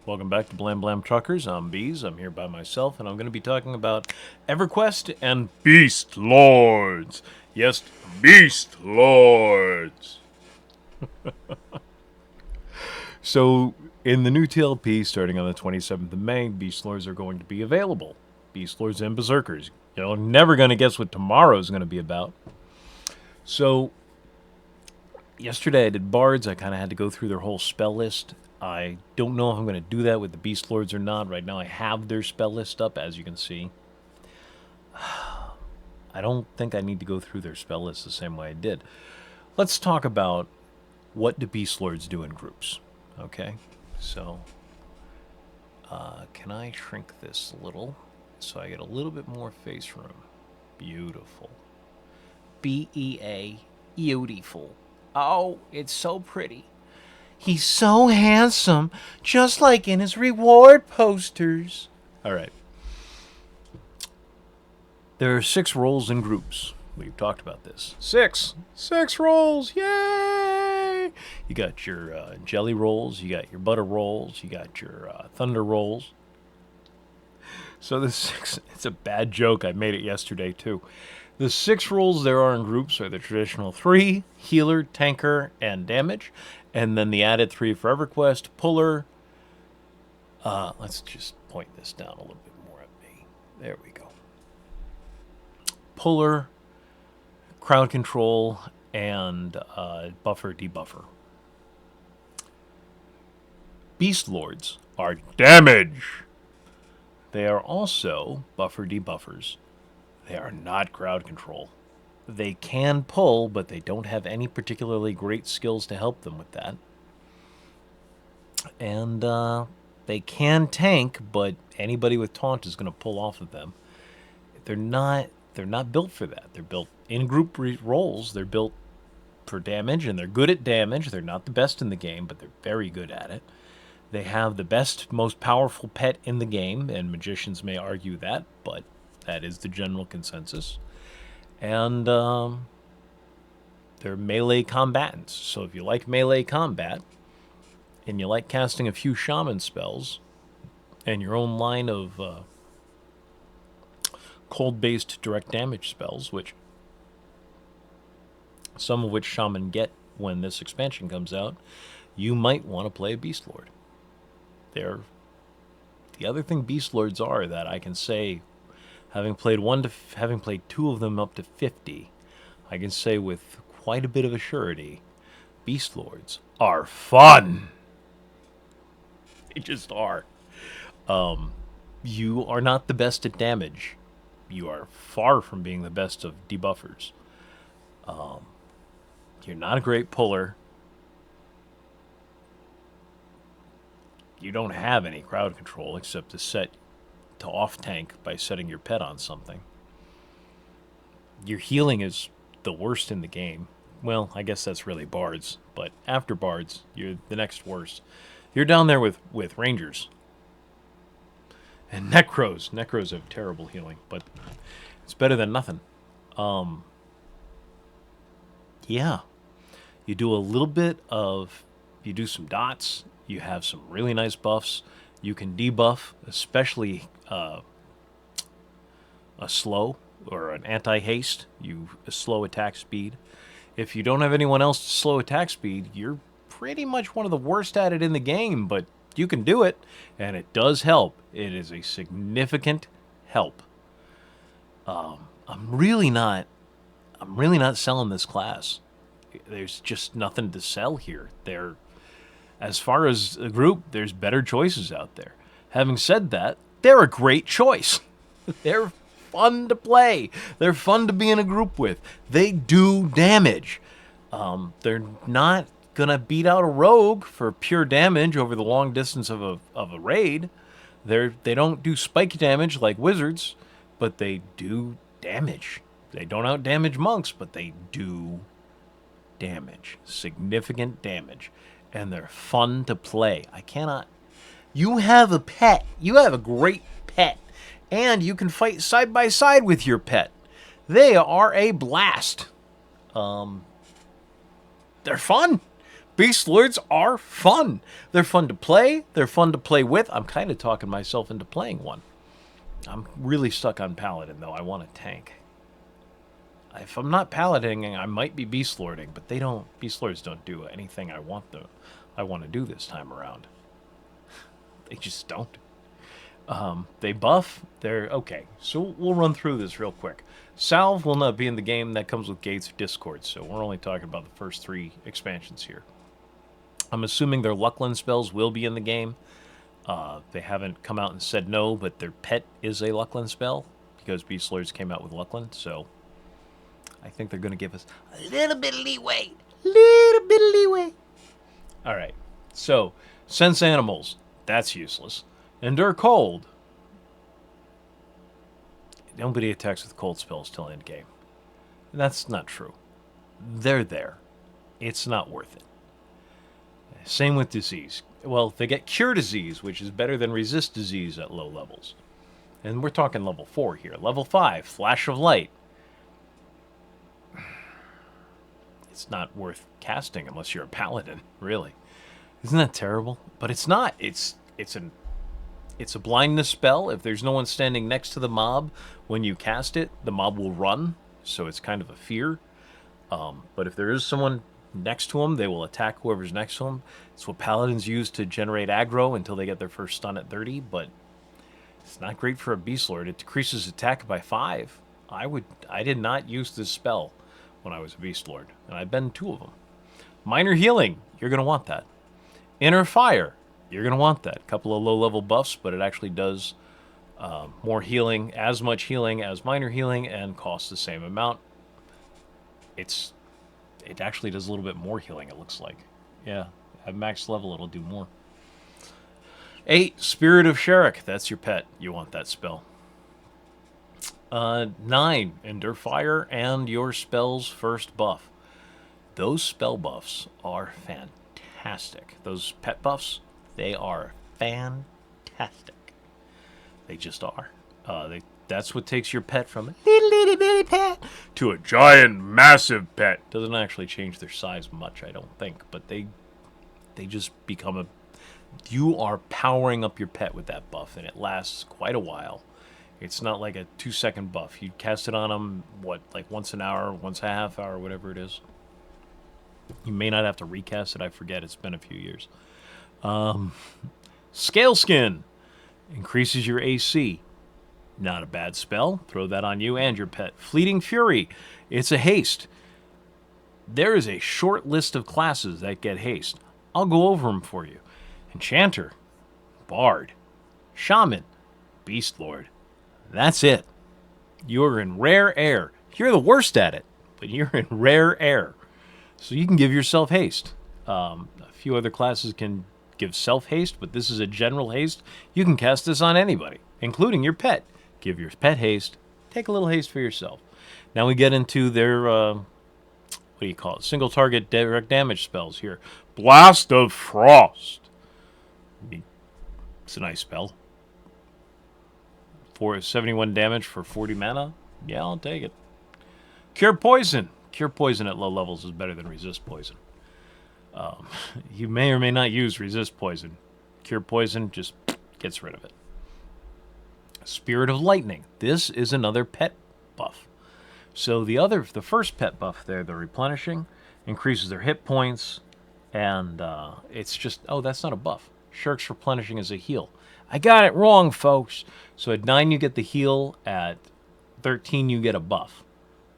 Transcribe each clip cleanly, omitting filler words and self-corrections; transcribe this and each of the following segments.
Welcome back to Blam Blam Truckers. I'm Bees. I'm here by myself, and I'm going to be talking about EverQuest and Beastlords. Yes, Beastlords. So, in the new TLP starting on the 27th of May, Beastlords are going to be available. Beastlords and Berserkers. You're never going to guess what tomorrow's going to be about. So, yesterday I did Bards. I kind of had to go through their whole spell list. I don't know if I'm going to do that with the Beastlords or not. Right now I have their spell list up, as you can see. I don't think I need to go through their spell list the same way I did. Let's talk about what do Beastlords do in groups. Okay, so can I shrink this a little so I get a little bit more face room? Beautiful. B-E-A, beautiful. Oh, it's so pretty. He's so handsome, just like in his reward posters. All right. There are 6 roles in groups. We've talked about this. 6 roles. Yay! You got your jelly rolls. You got your butter rolls. You got your thunder rolls. So the 6, it's a bad joke. I made it yesterday too. The 6 roles there are in groups are the traditional 3, healer, tanker, and damage. And then the added 3 for EverQuest, puller. Let's just point this down a little bit more at me. There we go. Puller, crowd control, and buffer, debuffer. Beastlords are damage. They are also buffer, debuffers. They are not crowd control. They can pull, but they don't have any particularly great skills to help them with that. And they can tank, but anybody with taunt is going to pull off of them. They're not built for that. They're built in group roles. They're built for damage, and they're good at damage. They're not the best in the game, but they're very good at it. They have the best, most powerful pet in the game, and magicians may argue that, but that is the general consensus. And they're melee combatants. So if you like melee combat, and you like casting a few shaman spells, and your own line of cold-based direct damage spells, which some of which shaman get when this expansion comes out, you might want to play a Beastlord. They're the other thing Beastlords are that I can say, having played 2 of them up to 50, I can say with quite a bit of a surety, Beastlords are fun. They just are. You are not the best at damage. You are far from being the best of debuffers. You're not a great puller. You don't have any crowd control except to off tank by setting your pet on something. Your healing is the worst in the game. Well, I guess that's really Bards, but after Bards, you're the next worst. You're down there with Rangers. And Necros. Necros have terrible healing, but it's better than nothing. Yeah. You do a little bit of... You do some dots. You have some really nice buffs. You can debuff, especially a slow or an anti-haste. You slow attack speed. If you don't have anyone else to slow attack speed, you're pretty much one of the worst at it in the game, but you can do it, and it does help. It is a significant help. I'm really not selling this class. There's just nothing to sell here. As far as a group, there's better choices out there. Having said that, they're a great choice. They're fun to play. They're fun to be in a group with. They do damage. They're not gonna beat out a rogue for pure damage over the long distance of a raid. They don't do spike damage like wizards, but they do damage. They don't out damage monks, but they do damage. Significant damage. And they're fun to play. I cannot... You have a pet. You have a great pet. And you can fight side by side with your pet. They are a blast. They're fun. Beastlords are fun. They're fun to play. They're fun to play with. I'm kind of talking myself into playing one. I'm really stuck on Paladin, though. I want a tank. If I'm not Paladining, I might be Beastlording, but they don't. Beastlords don't do anything I want to do this time around. They just don't. They buff. They're okay. So we'll run through this real quick. Salve will not be in the game. That comes with Gates or Discord, so we're only talking about the first 3 expansions here. I'm assuming their Luckland spells will be in the game. They haven't come out and said no, but their pet is a Luckland spell because Beastlords came out with Luckland, so I think they're going to give us a little bit of leeway. All right, so Sense Animals. That's useless. Endure Cold. Nobody attacks with cold spells till end game. That's not true. They're there. It's not worth it. Same with Disease. Well, they get Cure Disease, which is better than Resist Disease at low levels. And we're talking level 4 here. Level 5, Flash of Light. It's not worth casting unless you're a Paladin, really. Isn't that terrible? But it's not. It's a blindness spell. If there's no one standing next to the mob when you cast it, the mob will run. So it's kind of a fear. But if there is someone next to them, they will attack whoever's next to them. It's what Paladins use to generate aggro until they get their first stun at 30. But it's not great for a Beastlord. It decreases attack by 5. I did not use this spell when I was a Beastlord, and I've been 2 of them. Minor Healing. You're going to want that. Inner Fire. You're going to want that. A couple of low-level buffs, but it actually does more healing, as much healing as Minor Healing, and costs the same amount. It actually does a little bit more healing, it looks like. Yeah, at max level, it'll do more. 8, Spirit of Sherrick. That's your pet. You want that spell. 9, Endure Fire and your spell's first buff. Those spell buffs are fantastic. Those pet buffs, they are fantastic. They just are. That's what takes your pet from a little bitty pet to a giant, massive pet. Doesn't actually change their size much, I don't think, but they just become a... You are powering up your pet with that buff, and it lasts quite a while. It's not like a 2-second buff. You cast it on them, like once an hour, once a half hour, whatever it is. You may not have to recast it. I forget. It's been a few years. Scale Skin increases your AC. Not a bad spell. Throw that on you and your pet. Fleeting Fury. It's a haste. There is a short list of classes that get haste. I'll go over them for you. Enchanter. Bard. Shaman. Beastlord. That's it. You're in rare air. You're the worst at it, but you're in rare air. So you can give yourself haste. A few other classes can give self-haste, but this is a general haste. You can cast this on anybody, including your pet. Give your pet haste. Take a little haste for yourself. Now we get into their, what do you call it? Single target direct damage spells here. Blast of Frost. It's a nice spell. For 71 damage for 40 mana. Yeah, I'll take it. Cure Poison. Cure Poison at low levels is better than Resist Poison. You may or may not use Resist Poison. Cure Poison just gets rid of it. Spirit of Lightning. This is another pet buff. So the first pet buff there, the Replenishing, increases their hit points, and it's just... Oh, that's not a buff. Shirk's Replenishing is a heal. I got it wrong, folks. So at 9 you get the heal, at 13 you get a buff.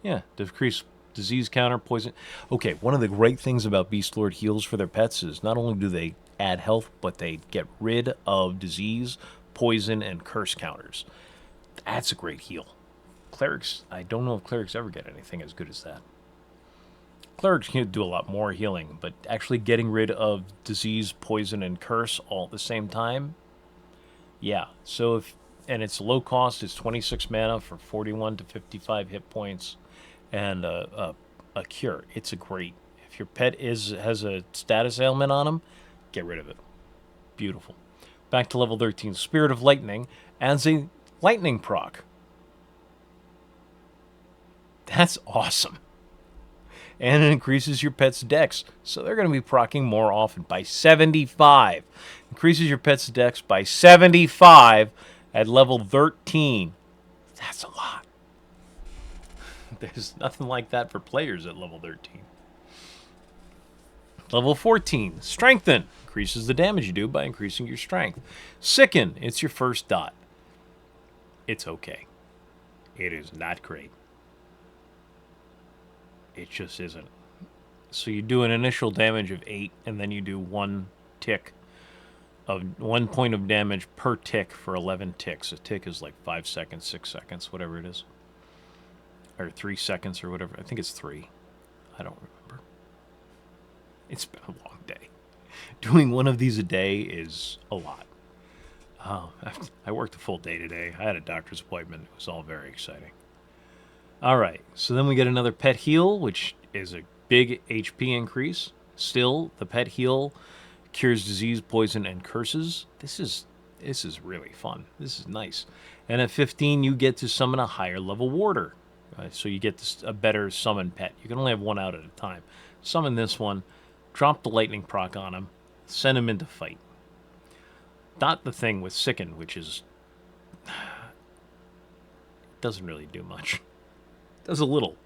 Yeah, decrease disease counter, poison. Okay, one of the great things about Beastlord heals for their pets is not only do they add health, but they get rid of disease, poison, and curse counters. That's a great heal. Clerics, I don't know if clerics ever get anything as good as that. Clerics can do a lot more healing, but actually getting rid of disease, poison, and curse all at the same time, yeah. So and it's low cost. It's 26 mana for 41 to 55 hit points, and a cure. It's a great. If your pet has a status ailment on him, get rid of it. Beautiful. Back to level 13. Spirit of Lightning adds a lightning proc. That's awesome. and it increases your pet's dex. So they're going to be proccing more often by 75. Increases your pet's dex by 75 at level 13. That's a lot. There's nothing like that for players at level 13. Level 14, Strengthen. Increases the damage you do by increasing your strength. Sicken, it's your first dot. It's okay. It is not great. It just isn't. So you do an initial damage of 8, and then you do 1 tick of 1 point of damage per tick for 11 ticks. A tick is like 5 seconds, 6 seconds, whatever it is. Or 3 seconds or whatever. I think it's 3. I don't remember. It's been a long day. Doing one of these a day is a lot. I worked a full day today. I had a doctor's appointment. It was all very exciting. All right, so then we get another pet heal, which is a big HP increase. Still, the pet heal cures disease, poison, and curses. This is really fun. This is nice. And at 15, you get to summon a higher level warder. So you get a better summon pet. You can only have one out at a time. Summon this one, drop the lightning proc on him, send him into fight. Not the thing with Sicken, which is... doesn't really do much. Does a little.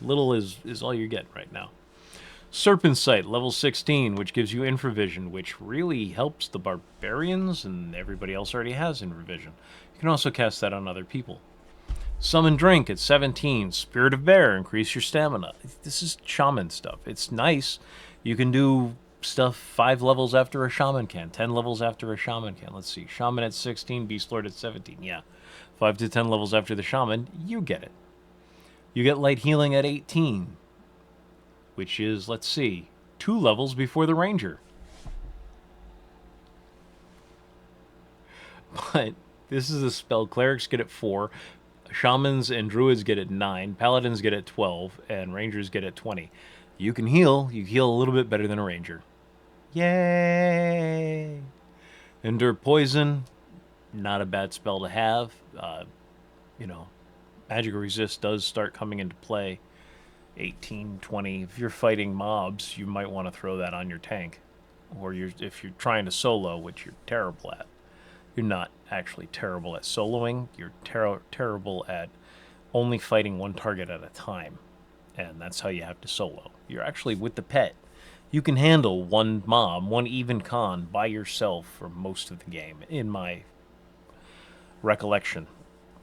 Little is all you get right now. Serpent Sight, level 16, which gives you infravision, which really helps the barbarians, and everybody else already has infravision. You can also cast that on other people. Summon Drink at 17, Spirit of Bear, increase your stamina. This is shaman stuff. It's nice. You can do stuff 5 levels after a shaman can, 10 levels after a shaman can. Let's see, shaman at 16, Beastlord at 17. Yeah, 5 to 10 levels after the shaman, you get it. You get light healing at 18, which is, let's see, 2 levels before the ranger. But this is a spell clerics get at 4, shamans and druids get at 9, paladins get at 12, and rangers get at 20. You can heal. You heal a little bit better than a ranger. Yay! Endure Poison, not a bad spell to have. Magical Resist does start coming into play. 18, 20. If you're fighting mobs, you might want to throw that on your tank. Or if you're trying to solo, which you're terrible at. You're not actually terrible at soloing. You're terrible at only fighting one target at a time. And that's how you have to solo. You're actually with the pet. You can handle one mob, one even con by yourself for most of the game, in my recollection,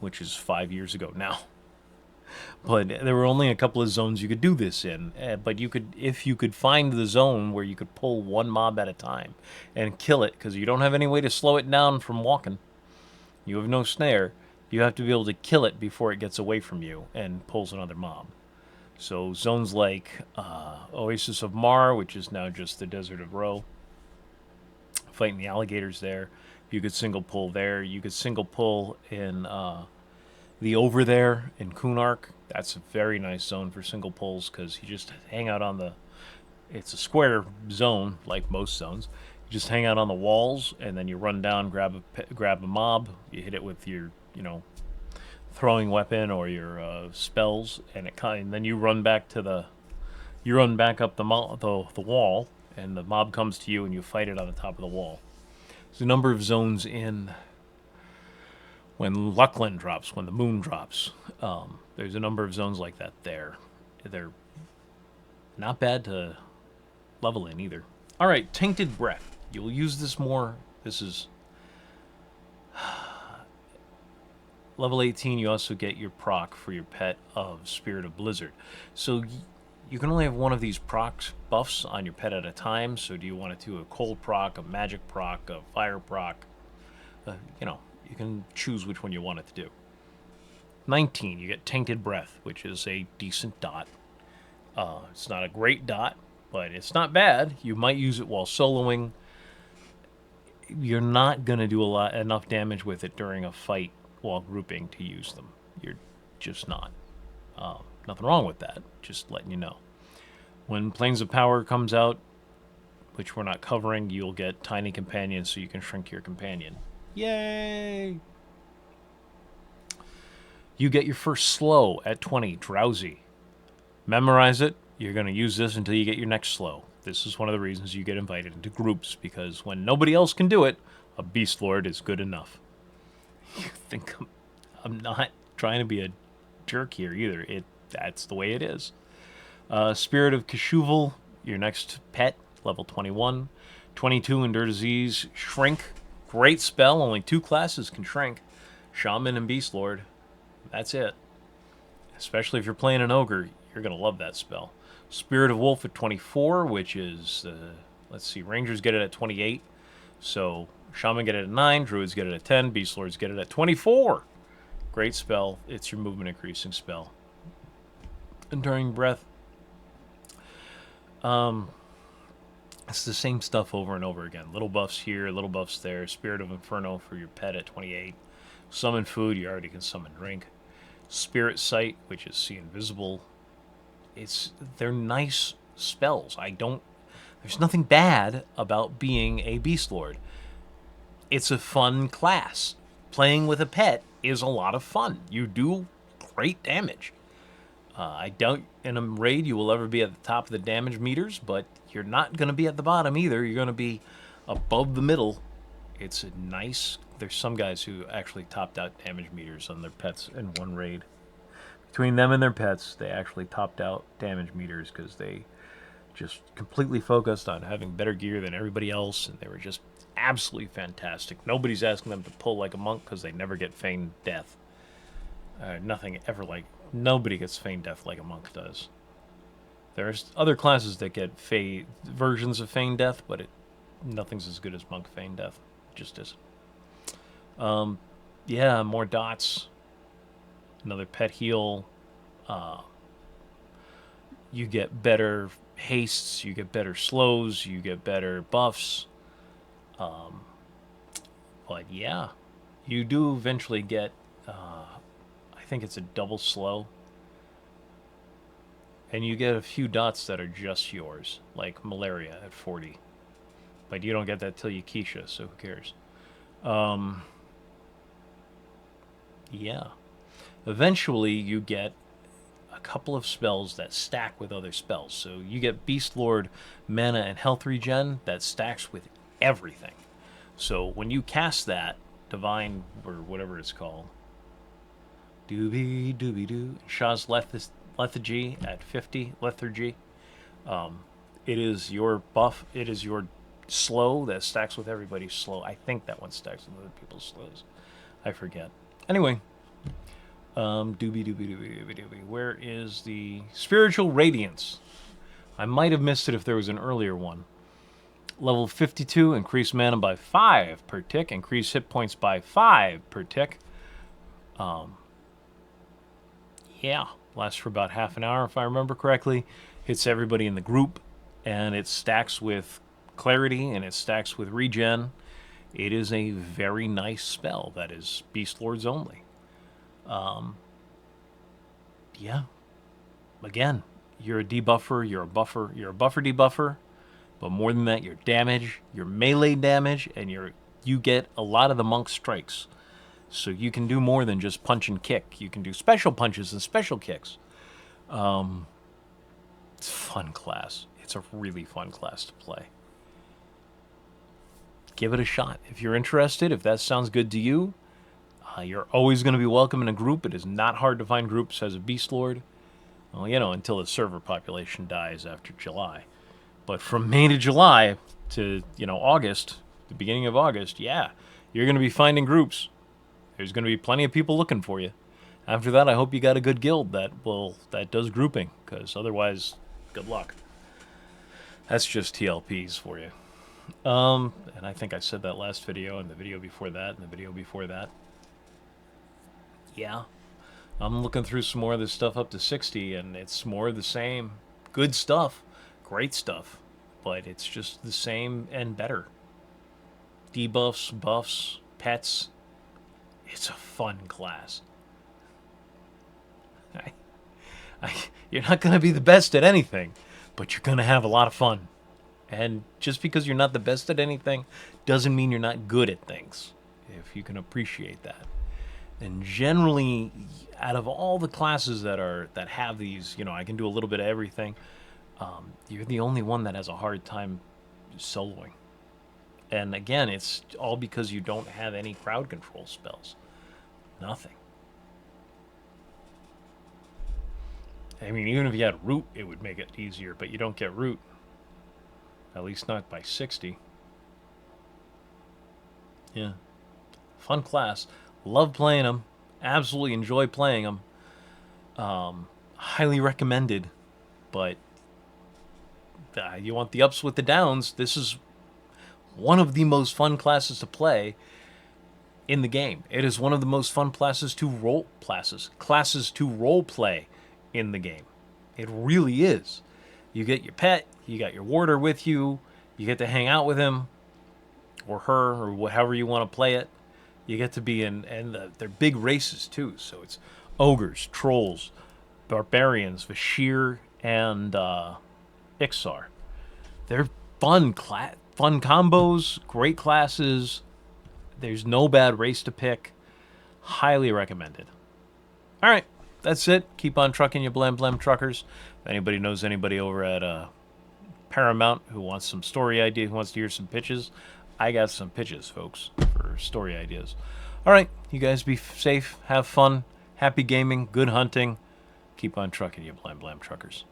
which is 5 years ago now. But there were only a couple of zones you could do this in. But if you could find the zone where you could pull one mob at a time and kill it, because you don't have any way to slow it down from walking. You have no snare. You have to be able to kill it before it gets away from you and pulls another mob. So zones like Oasis of Mar, which is now just the Desert of Ro, fighting the alligators there. You could single pull there. You could single pull in the Over there in Kunark. That's a very nice zone for single pulls because you just hang out on the... It's a square zone, like most zones. You just hang out on the walls, and then you run down, grab a mob. You hit it with your, throwing weapon or your spells, and then you run back up the wall, and the mob comes to you, and you fight it on the top of the wall. There's a number of zones in when Luckland drops, when the moon drops. There's a number of zones like that there. They're not bad to level in either. All right, Tainted Breath. You'll use this more. This is level 18. You also get your proc for your pet of Spirit of Blizzard. So you can only have one of these buffs on your pet at a time. So do you want to do a cold proc, a magic proc, a fire proc? You can choose which one you want it to do. 19, you get Tainted Breath, which is a decent dot. It's not a great dot, but it's not bad. You might use it while soloing. You're not going to do enough damage with it during a fight while grouping to use them. You're just not. Nothing wrong with that, just letting you know. When Planes of Power comes out, which we're not covering, you'll get Tiny Companions so you can shrink your companion. Yay! You get your first slow at 20, Drowsy. Memorize it, You're going to use this until you get your next slow. This is one of the reasons you get invited into groups, because when nobody else can do it, a Beastlord is good enough. You think I'm not trying to be a jerk here either. That's the way it is. Spirit of Kashuval, your next pet, level 21. 22, Endure Disease. Shrink, great spell. Only 2 classes can shrink. Shaman and Beastlord. That's it. Especially if you're playing an ogre, you're going to love that spell. Spirit of Wolf at 24, which is, let's see, Rangers get it at 28. So Shaman get it at 9, Druids get it at 10, Beastlords get it at 24. Great spell. It's your movement increasing spell. Enduring Breath. It's the same stuff over and over again. Little buffs here, little buffs there. Spirit of Inferno for your pet at 28. Summon food, you already can summon drink. Spirit Sight, which is see invisible. They're nice spells. There's nothing bad about being a Beastlord. It's a fun class. Playing with a pet is a lot of fun. You do great damage. I doubt in a raid you will ever be at the top of the damage meters, but you're not going to be at the bottom either. You're going to be above the middle. It's a nice... There's some guys who actually topped out damage meters on their pets in one raid. Between them and their pets, they actually topped out damage meters because they just completely focused on having better gear than everybody else, and they were just absolutely fantastic. Nobody's asking them to pull like a monk because they never get feigned death. Nothing ever like... Nobody gets feigned death like a monk does. There's other classes that get versions of feigned death, but nothing's as good as monk feigned death. It just isn't. Yeah, more dots. Another pet heal. You get better hastes, you get better slows, you get better buffs. But yeah, you do eventually get, I think it's a double slow. And you get a few dots that are just yours, like malaria at 40. But you don't get that till you Keisha, so who cares? Yeah. Eventually, you get a couple of spells that stack with other spells. So you get Beastlord mana and health regen that stacks with everything. So when you cast that, Divine, or whatever it's called, doobie doobie doo, Shah's Lethargy at 50, Lethargy. It is your buff, it is your slow that stacks with everybody's slow. I think that one stacks with other people's slows. I forget. Anyway, doobie. Where is the Spiritual Radiance? I might have missed it if there was an earlier one. Level 52, increase mana by 5 per tick, increase hit points by 5 per tick. Yeah, lasts for about half an hour if I remember correctly. Hits everybody in the group, and it stacks with clarity and it stacks with regen. It is a very nice spell that is Beastlords only. Yeah. Again, you're a debuffer, you're a buffer, you're a buffer debuffer, but more than that, your damage, your melee damage, and you get a lot of the monk strikes. So you can do more than just punch and kick. You can do special punches and special kicks. It's a fun class. It's a really fun class to play. Give it a shot. If you're interested, if that sounds good to you, you're always going to be welcome in a group. It is not hard to find groups as a Beastlord. Well, you know, until the server population dies after July. But from May to July to, August, the beginning of August, yeah, you're going to be finding groups. There's going to be plenty of people looking for you. After that, I hope you got a good guild that does grouping, because otherwise, good luck. That's just TLPs for you. And I think I said that last video, and the video before that, and the video before that. Yeah. I'm looking through some more of this stuff up to 60, and it's more of the same. Good stuff. Great stuff. But it's just the same and better. Debuffs, buffs, pets. It's a fun class. You're not going to be the best at anything, but you're going to have a lot of fun. And just because you're not the best at anything doesn't mean you're not good at things, if you can appreciate that. And generally, out of all the classes that have these, I can do a little bit of everything, you're the only one that has a hard time soloing. And again, it's all because you don't have any crowd control spells. Nothing. I mean, even if you had root, it would make it easier, but you don't get root. At least not by 60. Yeah. Fun class. Love playing them. Absolutely enjoy playing them. Highly recommended. But you want the ups with the downs. This is one of the most fun classes to play in the game. It is one of the most fun classes to role play in the game. It really is. You get your pet, you got your warder with you, you get to hang out with him or her or however you want to play it. You get to be in, and they're big races too. So it's ogres, trolls, barbarians, Vashir, and Ixar. They're fun combos, great classes. There's no bad race to pick. Highly recommended. All right, that's it. Keep on trucking, you blam blam truckers. If anybody knows anybody over at Paramount who wants some story idea, who wants to hear some pitches, I got some pitches, folks, for story ideas. All right, you guys be safe, have fun, happy gaming, good hunting. Keep on trucking, you blam blam truckers.